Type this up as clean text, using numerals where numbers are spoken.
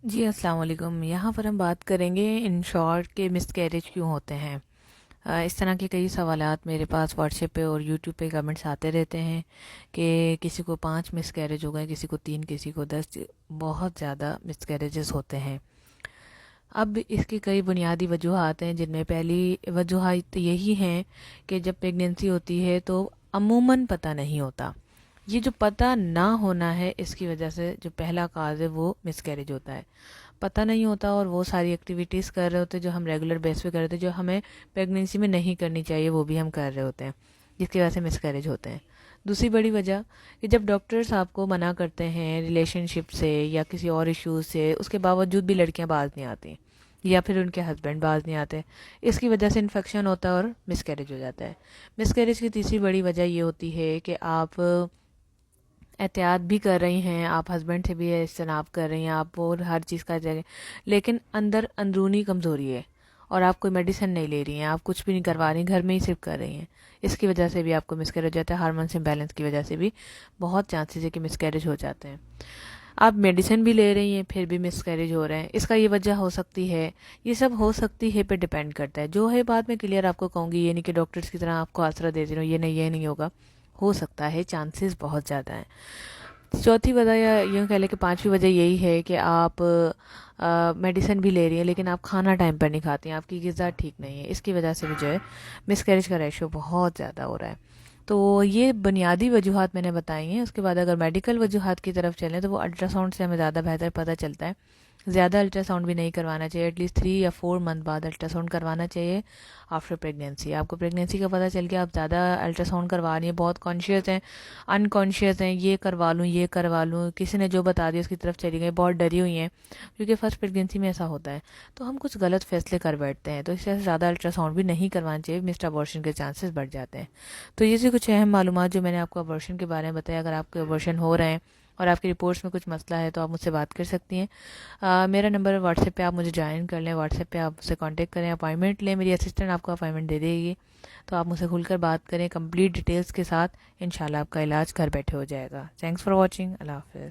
جی السلام علیکم. یہاں پر ہم بات کریں گے ان شارٹ کہ مس کیریج کیوں ہوتے ہیں. اس طرح کے کئی سوالات میرے پاس واٹس ایپ پہ اور یوٹیوب پہ کمنٹس آتے رہتے ہیں کہ کسی کو 5 مس کیریج ہو گئے, کسی کو 3, کسی کو 10. بہت زیادہ مس کیریجز ہوتے ہیں. اب اس کی کئی بنیادی وجوہات ہیں, جن میں پہلی وجوہات یہی ہیں کہ جب پریگنینسی ہوتی ہے تو عموماً پتہ نہیں ہوتا. یہ جو پتہ نہ ہونا ہے, اس کی وجہ سے جو پہلا کاز ہے وہ مس کیریج ہوتا ہے. پتہ نہیں ہوتا اور وہ ساری ایکٹیویٹیز کر رہے ہوتے جو ہم ریگولر بیس پہ کرتے, جو ہمیں پریگنینسی میں نہیں کرنی چاہیے, وہ بھی ہم کر رہے ہوتے ہیں, جس کی وجہ سے مس کیریج ہوتے ہیں. دوسری بڑی وجہ کہ جب ڈاکٹرز آپ کو منع کرتے ہیں ریلیشن شپ سے یا کسی اور ایشوز سے, اس کے باوجود بھی لڑکیاں باز نہیں آتی یا پھر ان کے ہسبینڈ باز نہیں آتے, اس کی وجہ سے انفیکشن ہوتا ہے اور مس کیریج ہو جاتا ہے. مس کیریج کی تیسری بڑی وجہ یہ ہوتی ہے کہ آپ احتیاط بھی کر رہی ہیں, آپ ہسبینڈ سے بھی اجتناب کر رہی ہیں, آپ اور ہر چیز کا جگہ, لیکن اندرونی کمزوری ہے اور آپ کوئی میڈیسن نہیں لے رہی ہیں, آپ کچھ بھی نہیں کروا رہی ہیں, گھر میں ہی صرف کر رہی ہیں. اس کی وجہ سے بھی آپ کو مس کیریج ہو جاتا ہے. ہارمونس امبیلنس کی وجہ سے بھی بہت چانسز ہے کہ مس کیریج ہو جاتے ہیں. آپ میڈیسن بھی لے رہی ہیں پھر بھی مس کیریج ہو رہے ہیں. اس کا یہ وجہ ہو سکتی ہے, یہ سب ہو سکتی ہے پہ ڈیپینڈ کرتا ہے. جو ہے بات میں کلیئر آپ کو کہوں گی, یہ نہیں کہ ڈاکٹرز کی طرح آپ کو آسرا دے دے رہا ہوں یہ نہیں ہوگا. ہو سکتا ہے, چانسز بہت زیادہ ہیں. چوتھی وجہ یا یوں کہہ لیں کہ پانچویں وجہ یہی ہے کہ آپ میڈیسن بھی لے رہی ہیں لیکن آپ کھانا ٹائم پر نہیں کھاتی ہیں, آپ کی غذا ٹھیک نہیں ہے. اس کی وجہ سے بھی جو ہے مس کیریج کا ریشو بہت زیادہ ہو رہا ہے. تو یہ بنیادی وجوہات میں نے بتائی ہیں. اس کے بعد اگر میڈیکل وجوہات کی طرف چلیں تو وہ الٹرا ساؤنڈ سے ہمیں زیادہ بہتر پتہ چلتا ہے. زیادہ الٹرا ساؤنڈ بھی نہیں کروانا چاہیے, ایٹ لیسٹ 3 یا 4 منتھ بعد الٹرا ساؤنڈ کروانا چاہیے آفٹر پریگنینسی. آپ کو پریگنینسی کا پتہ چل گیا, آپ زیادہ الٹرا ساؤنڈ کروا رہی ہیں, بہت کانشیس ہیں, انکانشیس ہیں, یہ کروا لوں, کسی نے جو بتا دیا اس کی طرف چلی گئی, بہت ڈری ہوئی ہیں, کیونکہ فرسٹ پریگنینسی میں ایسا ہوتا ہے. تو ہم کچھ غلط فیصلے کر بیٹھتے ہیں, تو اس سے زیادہ الٹرا ساؤنڈ بھی نہیں کروانا چاہیے, مسڈ ابورشن کے چانسز بڑھ جاتے ہیں. تو یہ سے کچھ اہم معلومات جو میں نے آپ کو ابورشن کے بارے میں بتایا. اگر آپ کے ابورشن ہو رہے ہیں اور آپ کی رپورٹس میں کچھ مسئلہ ہے تو آپ مجھ سے بات کر سکتی ہیں. میرا نمبر واٹس ایپ پہ آپ مجھے جوائن کر لیں, واٹس ایپ پہ آپ مجھ سے کانٹیکٹ کریں, اپائنٹمنٹ لیں, میری اسسٹنٹ آپ کو اپائنٹمنٹ دے دے گی. تو آپ مجھ سے کھل کر بات کریں کمپلیٹ ڈیٹیلز کے ساتھ, انشاءاللہ آپ کا علاج گھر بیٹھے ہو جائے گا. Thanks for watching. اللہ حافظ.